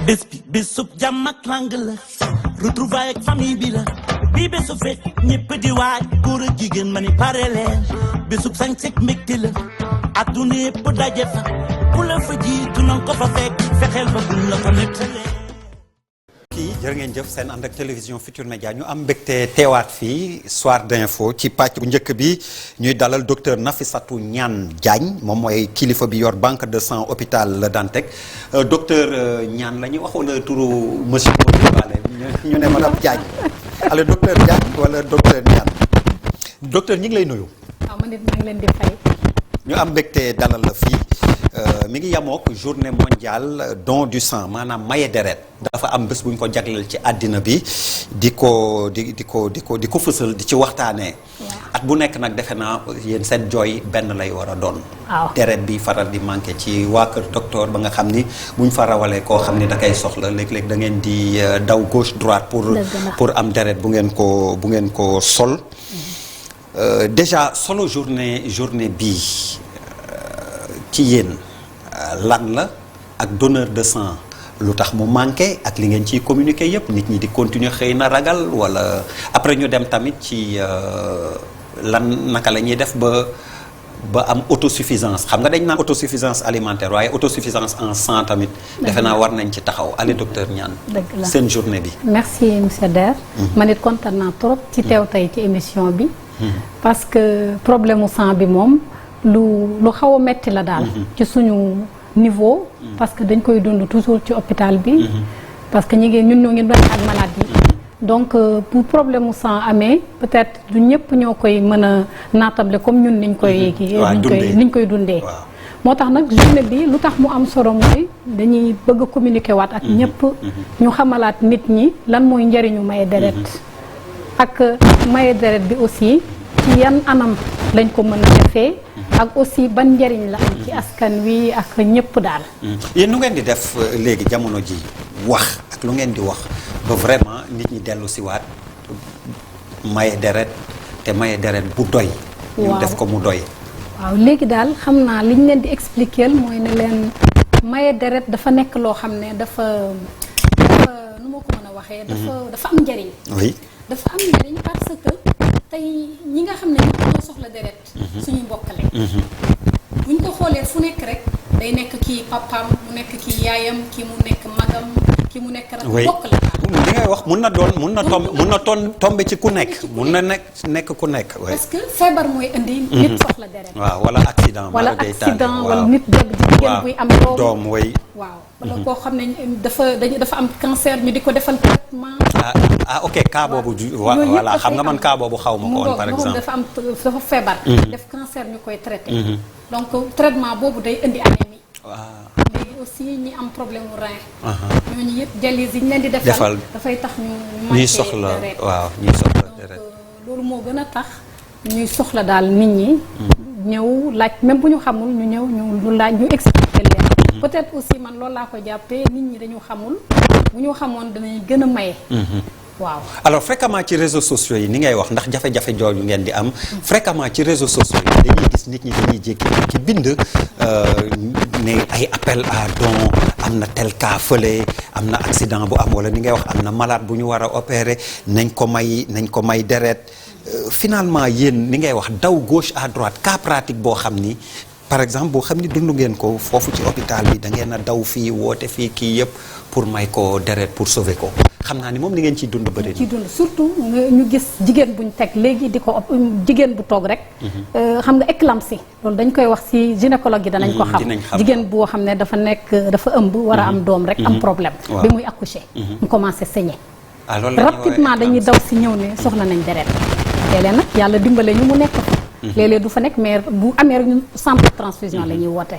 bés bi bésub jàmm ak lang la retrouvailles ak famille bi la bii bésu fekk ñëpp di waaj góor ak jigéen ma ni pare leen bésub sañ sek mbégte la adduna yëpp daje fa ku la fa jiitu nanga ko fa fekk fexeel ba buñ la ko nettalee. kii jërë ngeen jëf seen ànd ak télévision Futur Média ñu am mbégte teewaat fii soir d'info ci pàcc bu njëkk bi ñuy dalal docteur Nafissatou Niane Diagne moom mooy kilifa bi yor banque de sang hôpital Le Dantec docteur Niane la ñuy wax wala turu monsieur Wale ñu ne madame Diagne alors docteur Diagne wala docteur Niane docteur ñi ngi lay nuyu. waaw man it maa ngi leen di fay. ñu am mbégte dalal la fii mi ngi yamook journée mondiale don du sang maanaam maye deret dafa am bés bu ñu ko jagleel ci àddina bi di ko fësal di ci waxtaanee. at bu nekk nag defe naa yéen seen jooy benn lay war a doon. deret bi faral di manqué ci waa kër docteur ba nga xam ni buñ fa rawalee koo xam ni da koy soxla léeg-léeg da ngeen di daw gauche droite pour am deret bu ngeen ko sol. déjà solo journée bii ci yéen lan la ak donneur de sang lu tax mu manqué ak li ngeen ciy communiquer yépp nit ñi di continuer xëy na ragal wala après ñu dem tamit ci lan naka la ñuy def ba am autosuffisance xam nga dañ naan autosuffisance alimentaire waaye autosuffisance en sang tamit defe naa war nañ ci taxaw allez docteur Niane seen journée bi. merci monsieur Der. man it kontaan naa trop ci teew tey ci émission bi. parce que problème mu sang bi moom lu xaw a metti la daal. ci suñu niveau. parce que dañ koy dund toujours ci hôpital bi. parce que ñun ñoo ngi doon ak malade yi. donc bu problème mu sang amee peut-être du ñëpp ñoo koy mën a naatable comme ñun niñ koy dundee. moo tax nag journée bi lu tax mu am solo mooy dañuy bëgg a communiquer waat ak ñëpp. ñu xamalaat nit ñi lan mooy njëriñu maye deret. ak maye deret bi aussi ci yan anam lañ ko mën a defee ak aussi ban njariñ la am ci askan wi ak ñëpp daal. yéen nu ngeen di def léegi jamono ji wax ak lu ngeen di wax ba vraiment nit ñi dellu si waat maye deret te maye deret bu doy. ñu def ko mu doy. waaw léegi daal xam naa liñ leen di expliquer mooy ne leen maye deret dafa nekk loo xam ne dafa nu ma ko mën a waxee. dafa am njariñ. oui. dafa am njariñ parce que tey ñi nga xam ne ñëpp ñoo soxla deret suñu mbokkale buñ ko xoolee fu nekk rek day nekk kii papaam mu nekk kii yaayam kii mu nekk magam kii mu nekk rak mbokk la li ngay wax mun na tombe ci ku nekk mun na nekk ku nekk parce que feebar mooy indi nit soxla deret waaw wala accident wala nit dëgg jigéen buy am doom waaw wala koo xam ne dafa am cancer ñu di ko defal traitement ok cas boobu voilà xam nga man cas boobu xaw ma ko woon par exemple dafa feebar def cancer ñu koy traité donc traitement boobu day indi anémie léegi aussi ñi am problème mu rein ñooñu yëpp dialyse yi ñu leen di defal dafay tax ñuy soxla deret loolu moo gën a tax ñuy soxla daal nit ñi ñëw laaj même bu ñu xamul ñu ñëw ñu laaj ñu expliquer leen peut-être aussi man loolu laa ko jàppee nit ñi dañu xamul bu ñu xamoon danañ gën a maye waaw alors fréquemment ci réseaux sociaux yi ni ngay wax ndax jafe-jafe jooju ngeen di am fréquemment ci réseaux sociaux yi dañuy gis nit ñi dañuy jékki-jékki bind ne ay appel à don am na tel cas fële am na accident bu am wala ni ngay wax am na malade bu ñu war a opérer nañ ko may deret finalement yéen ni ngay wax daw gauche à droite cas pratique boo xam ni par exemple boo xam ni dund ngeen ko foofu ci hôpital bi da ngeen a daw fii woote fii kii yëpp pour may ko deret pour sauver ko xam naa ni moom li ngeen ciy dund bëri na. ciy dund surtout ñu gis jigéen buñ teg léegi di ko jigéen bu toog rek. xam nga éclampsie loolu dañ koy wax ci gynécologue yi danañ ko xam. jigéen boo xam ne dafa ëmb war a am doom rek am problème. bi muy accoucher. mu commencé saigner. rapidement dañuy daw ci ñëw ne soxla nañ deret. léeg-léeg nag yàlla dimbale ñu mu nekk fa. léeg-léeg du fa nekk mais bu amee rek ñun centre de transfusion la ñuy woote.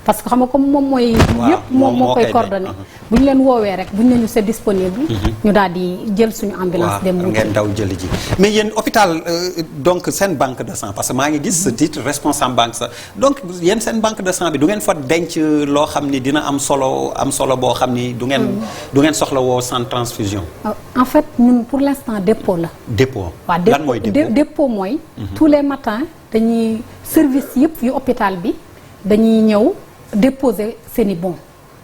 parce que xam nga comme moom mooy. yëpp moo koy coordonné. bu ñu leen woowee rek bu ñu ne ñu c'est disponible. ñu daal di jël suñu ambulance. dem wuti ngeen daw jëli ji mais yéen hôpital donc seen banque de sang parce que maa ngi gis ce titre responsable banque sang donc yéen seen banque de sang bi du ngeen fa denc loo xam ni dina am solo boo xam ni du ngeen soxla woo centre transfusion. en fait ñun pour l'instant dépôt la. dépôt lan mooy dépôt mooy. tous les matins dañuy service yëpp yu hôpital bi dañuy ñëw déposer seeni bon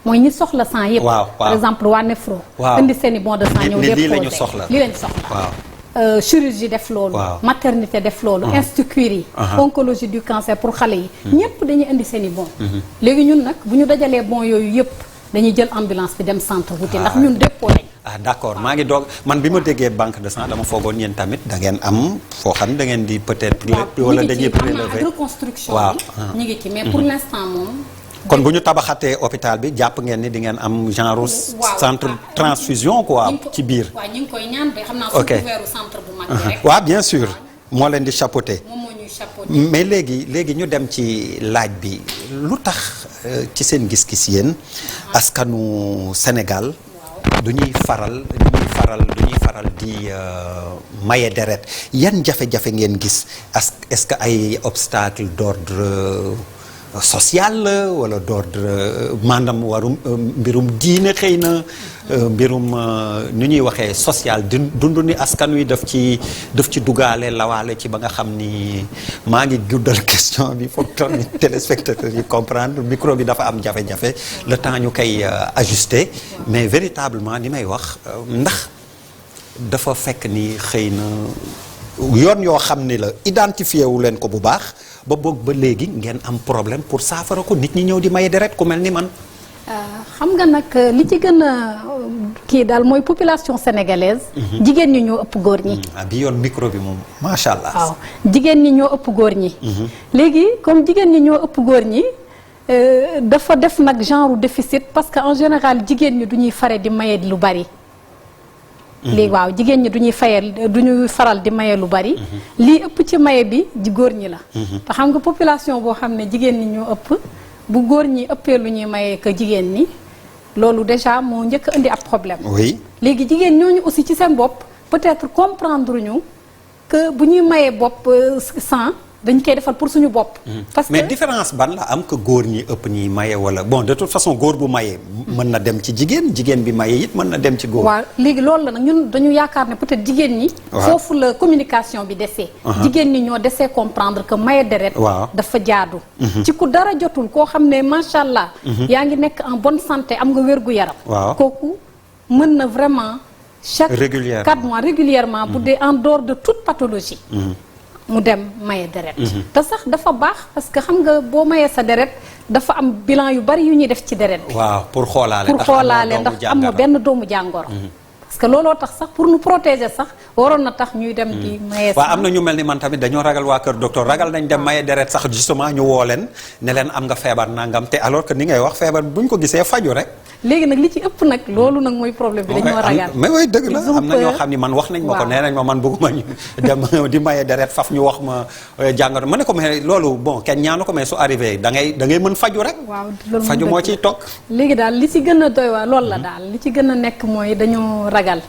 mooy ñi soxla sang yëpp. waaw par exemple waa néphro. waaw indi seen i bon de sang ñëw déposé lii la ñu soxla lii la ñu soxla. waaw. chirurgie def loolu. maternité def loolu. institut Curie. oncologie du cancer pour xale yi. ñëpp dañuy indi seen i bon. léegi ñun nag bu ñu dajalee bon yooyu yëpp dañuy jël ambulance bi dem centre wuti ndax ñun dépôt lañ. d'accord maa ngi doog man bi ma déggee banque de sang dama foogoon yéen tamit da ngeen am foo xam ne da ngeen di peut-être. wala dañuy prélever reconstruction waaw bi ñu ngi ci mais pour l'instant moom. kon bu ñu tabaxatee hôpital bi jàpp ngeen ni di ngeen am genre centre transfusion quoi ci biir. waaw ñu ngi koy ñaan de xam naa surtout weeru centre bu mag bi rek. waaw bien sûr moo leen di chapeauter. moom moo ñuy chapeauter. mais léegi ñu dem ci laaj bi lu tax ci seen gis-gis yéen askanu Sénégal. du ñuy faral di maye deret yan jafe-jafe ngeen gis est-ce que ay obstacle d'ordre social la wala d'ordre maanaam mbirum diine xëy na mbirum nu ñuy waxee social dund ni askan wi daf ci dugaale lawaale ci ba nga xam ni maa ngi guddal question bi foog tamit téléspectateurs yi comprendre micro bi dafa am jafe-jafe le temps ñu koy ajuster mais véritablement ni may wax ndax dafa fekk ni xëy na yoon yoo xam ni la identifié wu leen ko bu baax ba boog ba léegi ngeen am problème pour saafara ko nit ñi ñëw di maye deret ku mel ni man. xam nga nag li ci gën a kii daal mooy population sénégalaise. jigéen ñi ñoo ëpp góor ñi. bi yoon micro bi moom macha allah. waaw jigéen ñi ñoo ëpp góor ñi. léegi comme jigéen ñi ñoo ëpp góor ñi dafa def nag genre déficit parce que en général jigéen ñi du ñuy fare di maye lu bari. léegi waaw jigéen ñi du ñuy faral di maye lu bari. lii ëpp ci maye bi góor ñi la. te xam nga population boo xam ne jigéen ñi ñoo ëpp. bu góor ñi ëppee lu ñuy maye que jigéen ñi loolu déjà moo njëkk a indi ab problème. oui léegi jigéen ñooñu aussi ci seen bopp peut-être comprendre ñu que bu ñuy mayee bopp sang dañ koy defal pour suñu bopp. parce que mais différence ban la am que góor ñi ëpp ñi maye wala bon de toute façon góor bu maye. mën na dem ci jigéen bi maye it mën na dem ci góor. waaw léegi loolu la nag ñun dañu yaakaar ne peut-être jigéen ñi. foofu la communication bi desee. jigéen ñi ñoo desee comprendre que maye deret. dafa jaadu. ci ku dara jotul koo xam ne macha allah. yaa ngi nekk en bonne santé am nga wérgu yaram. kooku mën na vraiment. chaque 4 mois régulièrement bu dee en dehors de toute pathologie. mu dem maye deret te sax dafa baax parce que xam nga boo mayee sa deret dafa am bilan yu bari yu ñuy def ci deret bi. waaw pour xoolaale ndax am na benn doomu jàngoro. parce que looloo tax sax pour nous protéger sax waroon na tax ñuy dem di maye. waaw am na ñu mel ni man tamit dañoo ragal waa kër docteur ragal nañ dem maye deret sax justement ñu woo leen ne leen am nga feebar nangam te alors que ni ngay wax feebar buñ ko gisee faju rek. léegi nag li ci ëpp nag loolu nag mooy problème bi dañoo ragal. mais way dëgg la am na ñoo xam ni man wax nañ ma ko nee nañ ma man bëgguma ñu dem di maye deret faf ñu wax ma jàngoro ma ne ko mais loolu bon kenn ñaanu ko mais su arrivé da ngay mën faju rek. waaw loolu faju moo ciy toog. léegi daal li ci gën a doy waar loolu la daal li ci gën a nekk mooy dañoo ragal.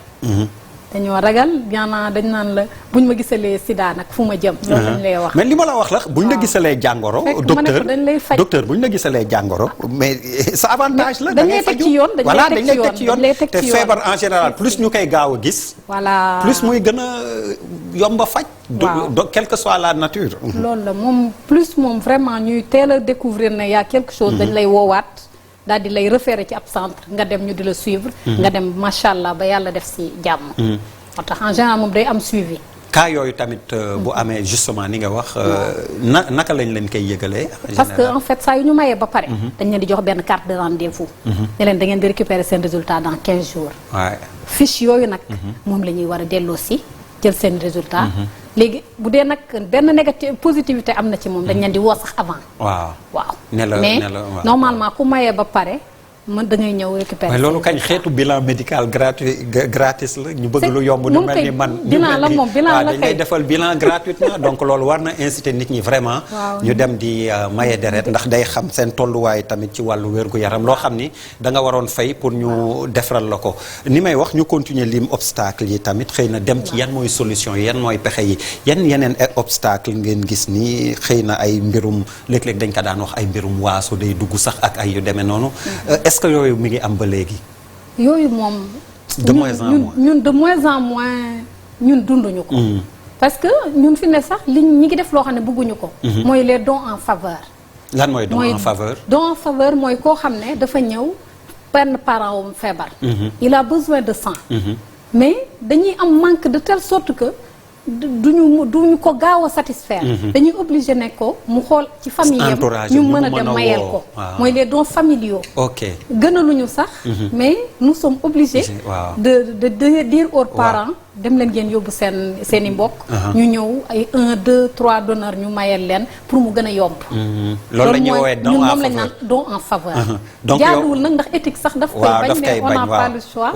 dañoo ragal maanaam dañ naan la buñ ma gisalee sida nag fu ma jëm. loolu dañ lay wax mais li ma la wax la buñ la gisalee jàngoro. docteur buñ la gisalee jàngoro. mais sa avantage la. dañ lay teg ci yoon dañ lay teg ci yoon te feebar en général plus ñu koy gaaw a gis. voilà plus muy gën a yomba faj. waaw quelle que soit la nature. loolu la moom plus moom vraiment ñuy teel a découvrir ne y a quelque chose dañ lay woowaat. daal di lay référer ci ab centre nga dem ñu di la suivre. nga dem macha allah ba yàlla def si jàmm. moo tax en général moom day am suivi. cas yooyu tamit bu amee justement ni nga wax naka lañ leen koy yëgalee. parce que en fait saa yu ñu mayee ba pare. dañ leen di jox benn carte de rendez-vous. ne leen da ngeen di récupérer seen résultat dans 15 jours. waay fiche yooyu nag. moom la ñuy war a delloo si jël seen résultat. léegi bu dee nag benn négative positivité am na ci moom dañ leen di woo sax avant. waaw mais normalement ku mayee ba pare mën da ngay ñëw récupérer. mais loolu kañ xeetu bilan médical gratis la ñu bëgg lu yomb. ñu mel ni man bilan la moom bilan la dañ lay defal bilan gratuitement donc loolu war na inciter nit ñi vraiment. ñu dem di maye deret ndax day xam seen tolluwaay tamit ci wàllu wérgu yaram loo xam ni da nga waroon fay pour ñu defaral la ko. ni may wax ñu continuer lim obstacle yi tamit xëy na dem ci yan mooy solution yi yan mooy pexe yi yeneen obstacle ngeen gis ni xëy na ay mbirum léeg-léeg dañ ko daan wax ay mbirum waasu day dugg sax ak ay yu demee noonu. est-ce que yooyu mi ngi am ba léegi. yooyu moom. de moins en moins ñun de moins en moins ñun dunduñu ko. parce que ñun fi ne sax ñi ngi def loo xam ne bëgguñu ko. mooy les dons en faveur. lan mooy don en faveur. don en faveur mooy koo xam ne dafa ñëw benn parent wam feebar. il a besoin de sang. mais dañuy am manque de telle sorte que duñu ko gaaw a satisfaire. dañuy obligé ne ko mu xool ci famille yam ñu mën a dem mayel ko. mooy les dons familiaux. ok gënaluñu sax. mais nous sommes obligés. de dire aux parents. dem leen ngeen yóbbu seen i mbokk. ñu ñëw ay 1 2 3 donneurs ñu mayel leen pour mu gën a yomb. loolu la ñuy woowee don en faveur moom lañ naan don en faveur. donc jaaduwul nag ndax éthique sax daf koy bañ mais on n'a pas le choix.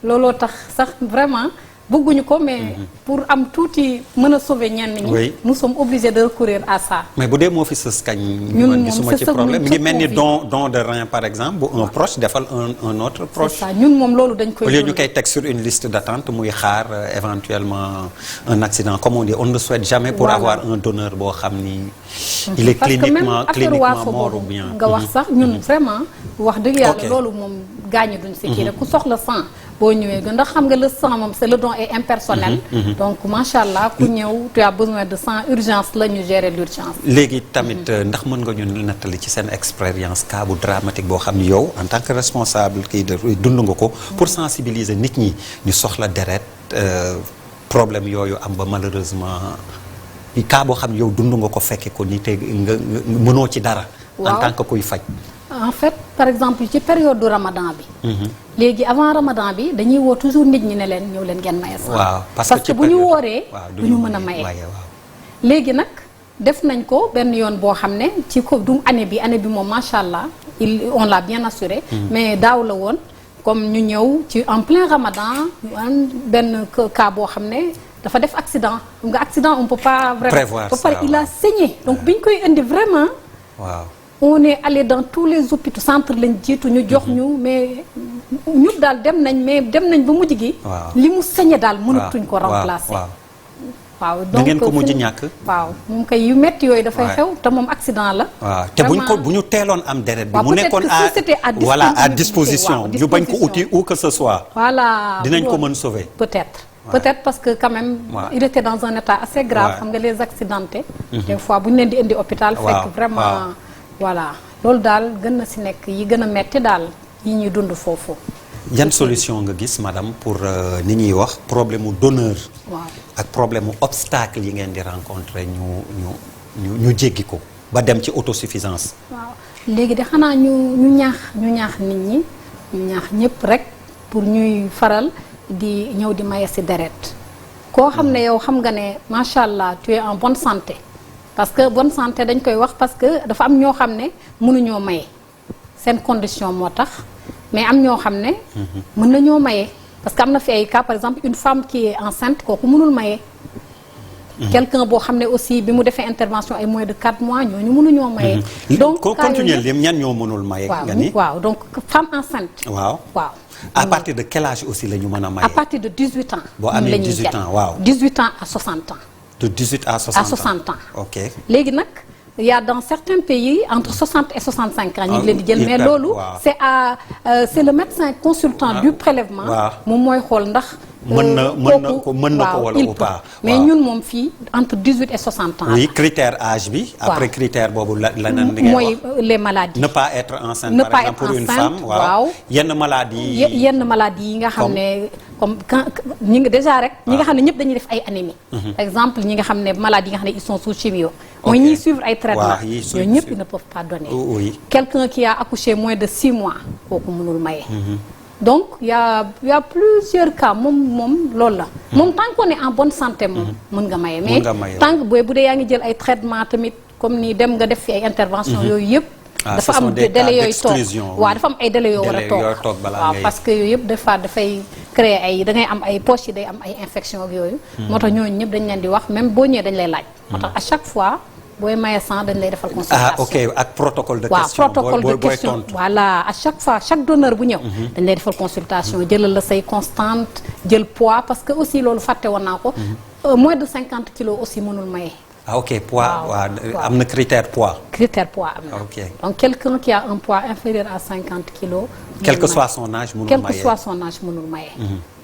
looloo tax sax vraiment bëgguñu ko mais pour am tuuti mën a sauver ñenn ñi. nous sommes obligés de recourir à ça. mais bu dee moo fi sës kañ. ñun man moom gisuma ci problème mi ngi mel ni don de rein par exemple bu un proche defal un autre proche. c'est ça ñun moom loolu dañ koy. au lieu ñu koy teg sur une liste d'attente muy xaar éventuellement un accident comme on dit on ne souhaite jamais pour avoir un donneur boo xam ni. il est cliniquement mort ou bien. nga wax sax ñun vraiment wax dëgg yàlla loolu moom gaañu duñ si kii rek ku soxla sang boo ñëwee gën ndax xam nga le sang moom c'est le don est impersonnel. donc macha allah ku ñëw tu as besoin de sang urgence la ñu gérer l'urgence. léegi tamit ndax mën nga ñu nettali ci seen expérience cas bu dramatique boo xam ni yow en tant que responsable kii de dund nga ko. pour sensibiliser nit ñi ñu soxla deret problème yooyu am ba malheureusement cas boo xam ne yow dund nga ko fekke ko ni te nga mënoo ci dara. en tant que kuy faj. en fait par exemple ci période du ramadan bi. léegi avant ramadan bi dañuy woo toujours nit ñi ne leen ñëw leen ngeen maye sang. waaw parce que bu ñu wooree du ñu mën a maye. léegi nag def nañ ko benn yoon boo xam ne ci ko du année bi moom macha allah on l'a bien assuré. mais daaw la woon comme ñu ñëw ci en plein ramadan ñu am benn cas boo xam ne dafa def accident nga accident on peut pas vraiment prévoir ça. ba pare il a saigné donc bi ñu koy indi vraiment. waaw. on est allé dans tous les hôpitaux centre lañ jiitu ñu jox ñu mais ñëpp daal dem nañ ba mujj gi. li mu sañe daal mënatuñ ko remplacer. waaw donc da ngeen ko mujj ñàkk. waaw moom kay yu métti yooyu dafay xew te moom accident la. waaw te bu ñu teeloon am deret bi. mu nekkoon à disposition ñu bañ ko uti où que ce soit. voilà dinañ ko mën sauver. peut-être parce que quand même. il était dans un état assez grave. xam nga les accidentés. des fois bu ñu leen di indi hôpital. fekk vraiment. voilà loolu daal gën na ci nekk yi gën a metti daal yi ñuy dund foofu. yan solution nga gis madame pour ni ñuy wax problème mu donneur. waaw ak problème mu obstacle yi ngeen di rencontrer ñu jéggi ko ba dem ci autosuffisance. waaw léegi de xanaa ñu ñaax nit ñi ñu ñaax ñëpp rek pour ñuy faral di ñëw di maye ci deret koo xam ne yow xam nga ne macha allah tu es en bonne santé. parce que bonne santé dañ koy wax parce que dafa am ñoo xam ne mënuñoo maye seen condition moo tax mais am ñoo xam ne. mën nañoo maye parce que am na fi ay cas par exemple une femme qui est enceinte kooku mënul maye. quelqu'un boo xam ne aussi bi mu defee intervention ay moins de 4 mois ñooñu mënuñoo maye. donc continuer lim ñan ñoo mënul maye. nga ni waaw donc femme enceinte. waaw. à partir de quel âge aussi la ñu mën a maye. à partir de 18 ans. boo amee 18 ans waaw 18 ans à 60 ans. de 18 à 60 ans. ok léegi nag y a dans certains pays entre 60 et 65 ans. ñu ngi leen di jël mais loolu. c'est le médecin consultant du prélèvement. moom mooy xool ndax. mën na ko wala ou pas. mais ñun moom fii entre 18 et 60 ans. oui critère âge bi. après critère boobu la nan li ngay wax mooy les maladies. ne pas être enceinte par exemple pour une femme. waaw yenn maladies yi nga xam ne comme ñi nga déjà rek. ñi nga xam ne ñëpp dañuy def ay anémie. par exemple ñi nga xam ne maladies yi nga xam ne ils sont sous chimio. mooy ñiy suivre ay traitements. ñooñu ñëpp ils ne peuvent pas donner. oui quelqu'un qui a accouché moins de 6 mois kooku mënul maye. donc y a plusieurs cas moom loolu la. moom tant qu'on est en bonne santé moom. mën nga maye mais tant que bu dee yaa ngi jël ay traitements tamit comme ni dem nga def fi ay interventions yooyu yëpp. dafa am délai yooyu toog waaw dafa am ay délai yoo war a toog waaw parce que yooyu yëpp des fois dafay créer ay da ngay am ay poches yi day am ay infection ak yooyu. moo tax ñooñu ñëpp dañ leen di wax même boo ñëwee dañ lay laaj. moo tax à chaque fois. booy maye sang dañ lay defal consultation. ok ak protocole de question. waaw protocole de question voilà à chaque fois chaque donneur bu ñëw. dañ lay defal consultation jëlal la say constante jël poids parce que aussi loolu fàtte woon naa ko. moins de 50 kilos aussi mënul maye. ah ok poids am na critère poids. critère poids am na. ok donc quelqu'un qui a un poids inférieur à 50 kilos. quel que soit son âge mënul maye quel que soit son âge mënul maye.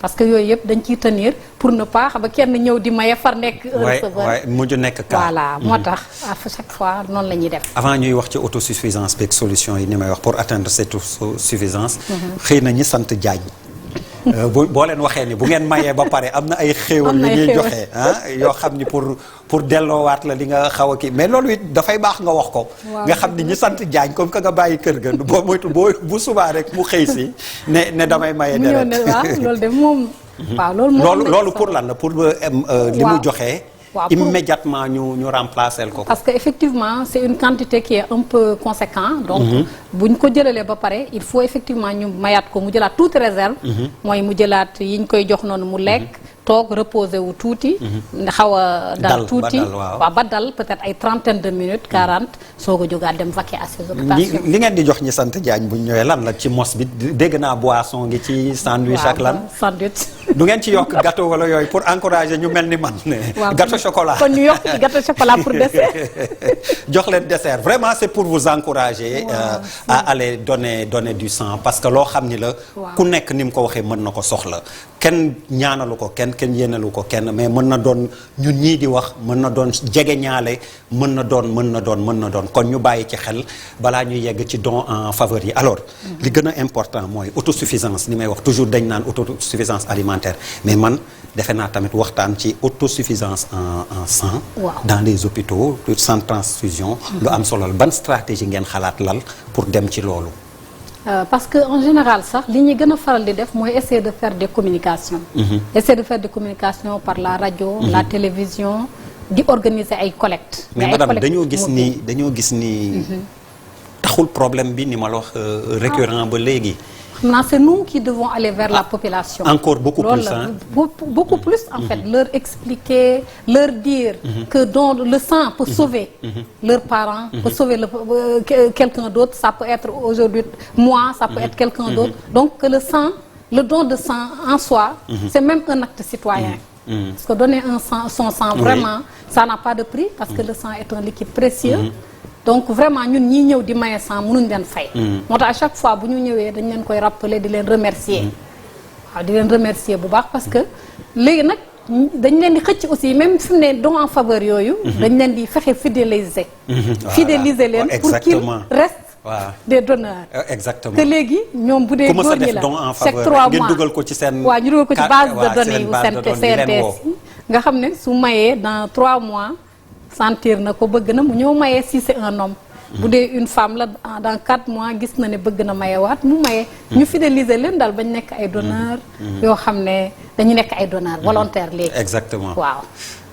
parce que yooyu yëpp dañ ciy tenir pour ne pas xam nga kenn ñëw di maye far nekk. receveur waay mujj nekk cas. voilà moo tax à chaque fois noonu la ñuy def. avant ñuy wax ci autosuffisance beeg solution yi ni may wax pour atteindre cette autosuffisance. xëy na ñi sant Diagne. boo leen waxee ni bu ngeen mayee ba pare am na ay xéewal yu ñuy joxe yoo xam ni pour delloowaat la li nga xaw a kii mais loolu it dafay baax nga wax ko. nga xam ni ñi sant Diagne comme que nga bàyyi kër ga boo moytu bu subaa rek mu xëy si ne damay maye deret. loolu de moom. waaw loolu pour lan la pour li mu joxe. immédiatement ñu remplacer ko. parce que effectivement c'est une quantité qui est un peu conséquent donc bu ñu ko jëlalee ba pare il faut effectivement ñu mayaat ko mu jëlaat toute réserve. mooy mu jëlaat yi ñu koy jox noonu mu lekk. toog reposer wu tuuti. xaw a dal tuuti waaw ba dal peut-être ay 30 de minutes 40 soog a jógaat dem vaquer à ses occupations. li ngeen di jox ñi sant Diagne bu ñu ñëwee lan la ci mos bi dégg naa boisson ngi ci sandwich ak lan. sandwich. du ngeen ci yokk gâteau wala yooyu pour encourager ñu mel ni man. gâteau chocolat kon ñu yokk ci gâteau chocolat pour dessert. jox leen dessert vraiment c'est pour vous encourager. à aller donner du sang parce que loo xam ni la. ku nekk ni mu ko waxee mën na ko soxla kenn ñaanalu ko kenn yéenalu ko kenn mais mën na doon ñun ñii di wax mën na doon jege ñaale mën na doon kon ñu bàyyi ci xel balaa ñuy yegg ci don en faveur yi alors li gën a important mooy autosuffisance ni may wax toujours dañ naan autosuffisance alimentaire mais man defe naa tamit waxtaan ci autosuffisance en sang dans les hôpitaux sans transfusion lu am solo ban stratégie ngeen xalaat lal pour dem ci loolu. Parce que en général sax li ñuy gën a faral di def mooy essayer de faire des communications. Essayer de faire des communications par la radio. La télévision di organiser ay collectes. mais madame dañoo gis ni taxul problème bi ni ma la wax récurrent ba léegi. Non, c'est nous qui devons aller vers la population. Encore beaucoup plus, hein? Beaucoup plus, en fait. Leur expliquer, leur dire que le sang peut sauver leurs parents, peut sauver quelqu'un d'autre. Ça peut être aujourd'hui moi, ça peut être quelqu'un d'autre. Donc, que le don de sang en soi, c'est même un acte citoyen. Parce que donner son sang, vraiment, ça n'a pas de prix, parce que le sang est un liquide précieux. donc vraiment ñun ñii ñëw di maye sang mënuñ leen fay. moo tax à chaque fois bu ñu ñëwee dañ leen koy rappeler di leen remercier. waaw di leen remercier bu baax parce que léegi nag dañ leen di xëcc aussi même fi mu ne don en faveur yooyu. dañ leen di fexe fidéliser. fidéliser leen pour qu'ils restent. des donneurs. exactement te léegi ñoom bu dee góor ñi la chaque 3 mois ngeen dugal ko ci seen. waaw ñu dugal ko ci base de données yu CNTS nga xam ne su mayee dans 3 mois. sentir na ko bëgg na mu ñëw maye si c'est un homme. bu dee une femme la dans 4 mois gis na ne bëgg na mayewaat mu maye. ñu fidéliser leen daal bañ nekk ay donneurs. yoo xam ne dañu nekk ay donneurs volontaires léegi. exactement waaw.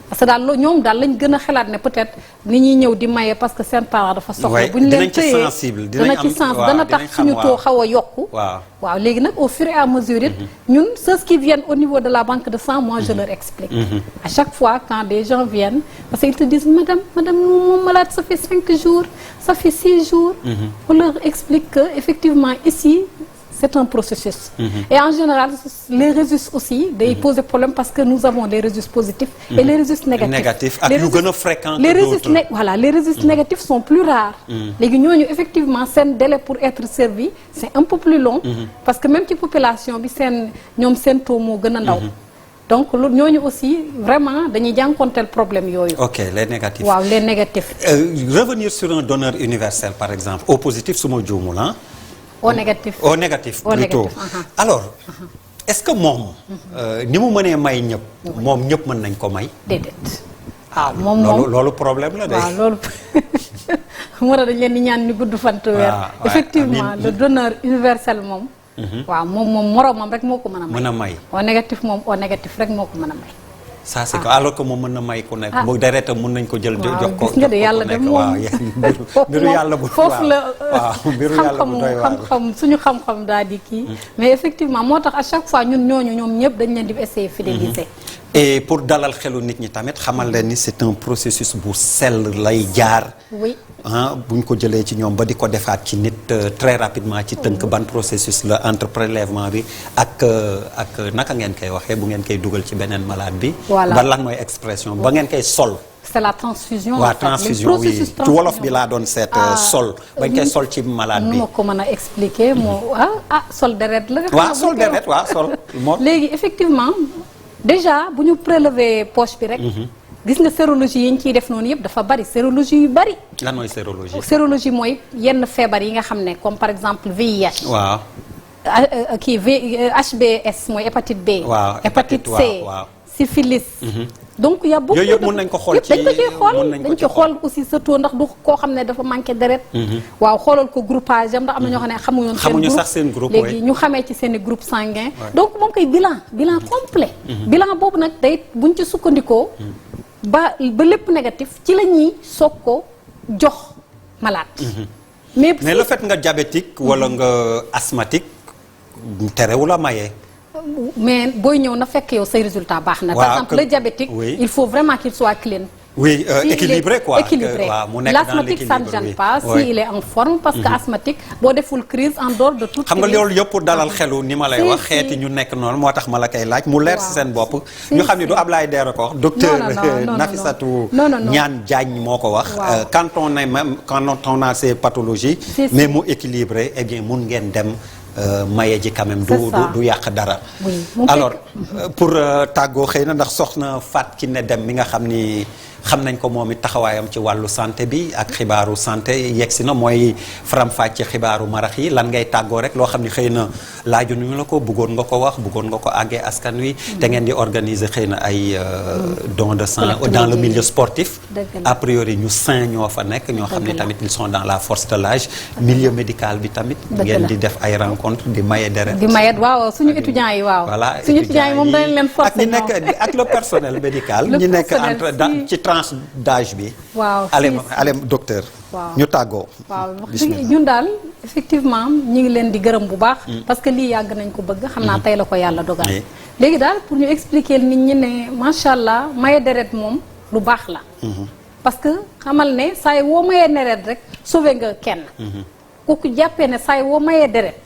parce que daal loolu ñoom daal lañ gën a xalaat ne peut-être ni ñuy ñëw di maye parce que seen parent dafa soxla. bu ñu leen tëyee dana ci sens dana tax suñu taux xaw a yokku. waaw léegi nag au fur et à mesure it ñun ceux qui viennent au niveau de la banque de sang moi je leur explique. à chaque fois quand des gens viennent parce qu'ils te disent madame mon malade ça fait 5 jours ça fait 6 jours. on leur explique que effectivement ici. c'est un processus. Et en général, les registres aussi, day poser problème parce que nous avons des registres positifs et les registres négatifs. Ak yu gën a fréquent que les registres les registres négatifs sont plus rares. léegi ñooñu effectivement seen délai pour être servi c'est un peu plus long. parce que même ci population bi seen taux moo gën a ndaw. donc loolu ñooñu aussi vraiment dañuy jànkonteel problème yooyu. ok les négatifs. waaw les négatifs. revenir sur un donneur universel par exemple au positif su ma juumul ah. au négatif plutôt alors est-ce que moom ni mu mënee may ñëpp moom ñëpp mën nañ ko may déedéet waaw moom loolu problème la de waaw loolu moo tax dañ leen di ñaan ni gudd fan te wér effectivement le donneur universel moom waaw moom moroomam rek moo ko mën a may au négatif moom au négatif rek moo ko mën a may ça c'est que alors que moom mën na may ku nekk bu deretam mën nañ ko jël jox ko gis nga de yàlla dem moom mbiru yàlla bu foofu la mbiru yàlla bu doy waar xam-xam suñu xam-xam daal di kii mais effectivement moo tax à chaque fois ñoom ñëpp dañ leen di essayer fidéliser et pour dalal xelu nit ñi tamit xamal leen ni c'est un processus bu sell lay jaar oui buñ ko jëlee ci ñoom ba di ko defaat ci nit très rapidement ci tënk ban processus la entre prélèvement bi ak naka ngeen koy waxee bu ngeen koy dugal ci beneen malade bi ba lan mooy expression ba ngeen koy sol c'est la transfusion. waaw transfusion oui ci wolof bi laa doon seet. sol bañ koy sol ci malade bi. nu ma ko mën a expliquer moo sol deret la. waaw sol deret waaw sol moo. léegi effectivement déjà bu ñu prélever poche bi rek. gis nga sérologie yi ñu ciy def noonu yëpp dafa bari sérologie yu bari. lan mooy sérologie. sérologie mooy yenn feebar yi nga xam ne comme par exemple VIH. waaw. HBS mooy hépatite B. waaw hépatite C. waaw. syphilis. donc y a beaucoup yooyu yëpp mën nañ ko xool ci dañ ko ciy xool dañ ci xool aussi surtout ndax du koo xam ne dafa manqué deret. waaw xoolal ko groupage am ndax am na ñoo xam ne xamuñu sax seen groupe léegi ñu xamee ci seen i groupe sanguin. donc moom koy bilan complet. bilan boobu nag day buñ ci sukkandikoo. ba lépp négatif ci la ñuy soog ko jox malade. mais le fait nga diabétique wala nga asthmatique terewul a maye. mais booy ñëw na fekk yow say résultat baax na. par exemple le diabétique. il faut vraiment qu'il soit clean. oui équilibré quoi. équilibré mu nekk dans l'asthmatique ça ne gêne pas s'il est en forme. parce que asthmatique boo deful crise en dehors de toute. xam nga loolu yëpp pour dalal xelu ni ma lay wax xeeti ñu nekk noonu moo tax ma la koy laaj. mu leer si seen bopp. ñu xam ne du Ablaye Dero ko wax. docteur Nafissatou Niane Diagne moo ko wax. quand on a ces pathologies. mais mu équilibré eh bien mun ngeen dem. maye ji quand même du yàq dara. alors pour tàggoo xëy na ndax soxna Fatou Kiné Deme mi nga xam ni xam nañ ko moom it taxawaayam ci wàllu santé bi ak xibaaru santé yegsi na mooy faram-fàcce xibaaru marax yi lan ngay tàggoo rek loo xam ni xëy na laaju ñu la ko bëggoon nga ko wax bëggoon nga ko àggee askan wi. te ngeen di organiser xëy na ay don de sang dans le milieu sportif. a priori ñu sain ñoo fa nekk ñoo xam ne tamit ils sont dans la force de l'âge milieu médical bi tamit. ngeen di def ay rencontre di maye deret. di maye waaw suñu étudiants yi waaw. voilà suñu étudiants yi moom dañ leen forcer ak ñi nekk ak le personnel médical. ñi nekk entre ci tranche d'âge bi. waaw allez docteur. waaw ñu tàggoo. waaw ñun daal effectivement ñu ngi leen di gërëm bu baax. parce que lii yàgg nañ ko bëgg. xam naa tey la ko yàlla dogal. léegi daal pour ñu expliquer nit ñi ne macha allah maye deret moom lu baax la. parce que xamal ne saa yi woo mayee deret rek sauvé nga kenn. kooku jàppee ne saa yi woo mayee deret.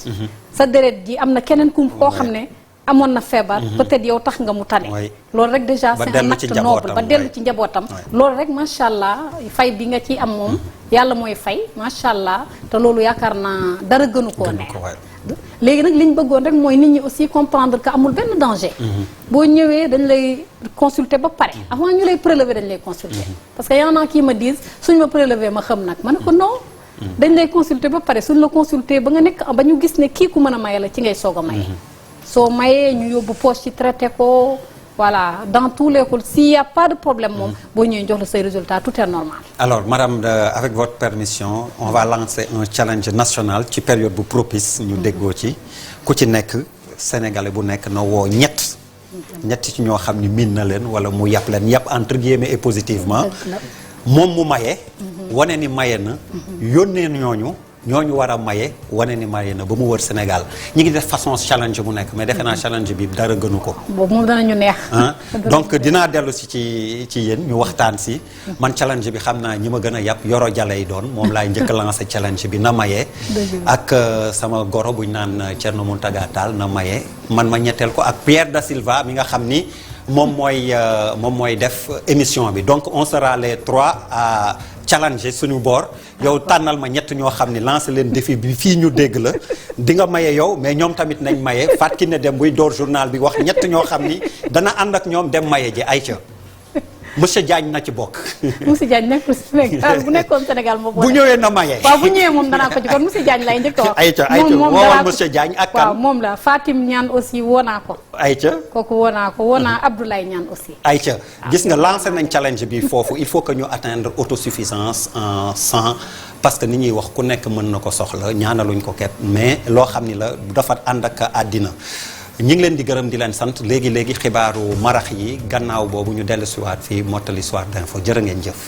sa deret ji am na keneen ku koo xam ne. amoon na feebar peut-être yow tax nga mu tane. loolu rek déjà c'est un acte noble ba dellu ci njabootam. loolu rek macha allah fay bi nga ci am moom yàlla mooy fay macha allah te loolu yaakaar naa dara gënu koo neex. léegi nag li ñu bëggoon rek mooy nit ñi aussi comprendre que amul benn danger. boo ñëwee dañ lay consulter ba pare avant ñu lay prélever dañ lay consulter. parce que y en a qui me disent suñ ma prélever ma xam nag ma ne ko non. dañ lay consulter ba pare suñ la consulter ba nga nekk ba ñu gis ne kii ku mën a maye la ci ngay soog a maye. soo mayee ñu yóbbu poche ci traité ko voilà dans tous les cas s'il y a pas de problème moom boo ñëwee jox la say résultats tout est normal. alors madame avec votre permission on va lancer un challenge national ci période bu propice ñu déggoo ci ku ci nekk sénégalais bu nekk na woo ñett ci ñoo xam ni miin na leen wala mu yàpp leen yàpp entre guillemets et positivement moom mu maye wane ni maye na yónnee ñooñu war a maye wane ni maye na ba mu wër Sénégal ñi ngi def façon challenge bu nekk mais defe naa challenge bi dara gënu ko. boobu moom danañu neex. donc dinaa dellu si ci yéen ñu waxtaan si. man challenge bi xam naa ñi ma gën a yàpp Yoro Jale yi doon moom laay njëkk a lancé challenge bi na maye. ak sama goro buñ naan Thierno Mountaga Tall na maye man ma ñetteel ko ak Pierre Da Silva mi nga xam ni moom mooy def émission bi donc on sera les trois à. challenge suñu boor yow tànnal ma ñett ñoo xam ne lancé leen défi bi fii ñu dégg la di nga maye yow mais ñoom tamit nañ maye Fatou Kiné Deme buy door journal bi wax ñett ñoo xam ni dana ànd ak ñoom dem maye ji ayca monsieur Diagne na ci bokk. monsieur Diagne nekkul Sénégal bu nekkoon Sénégal moom. bu ñëwee na maye. waaw bu ñëwee moom danaa ko ci kon monsieur Diagne lay njëkk a wax. ayca woowal monsieur Diagne ak kan waaw moom la Fatim Niane aussi woo naa ko. ayca kooku woo naa Abdoulaye Niane aussi. ayca gis nga lancé nañ challenge bi foofu il faut que ñu atteindre autosuffisance en sang parce que ni ñuy wax ku nekk mën na ko soxla ñaanaluñ ko ket mais loo xam ni la dafa ànd ak àddina. ñi ngi leen di gërëm di leen sant léegi xibaaru marax yi gannaaw boobu ñu dellu siwaat fii mottali soir d'info jërë ngeen jëf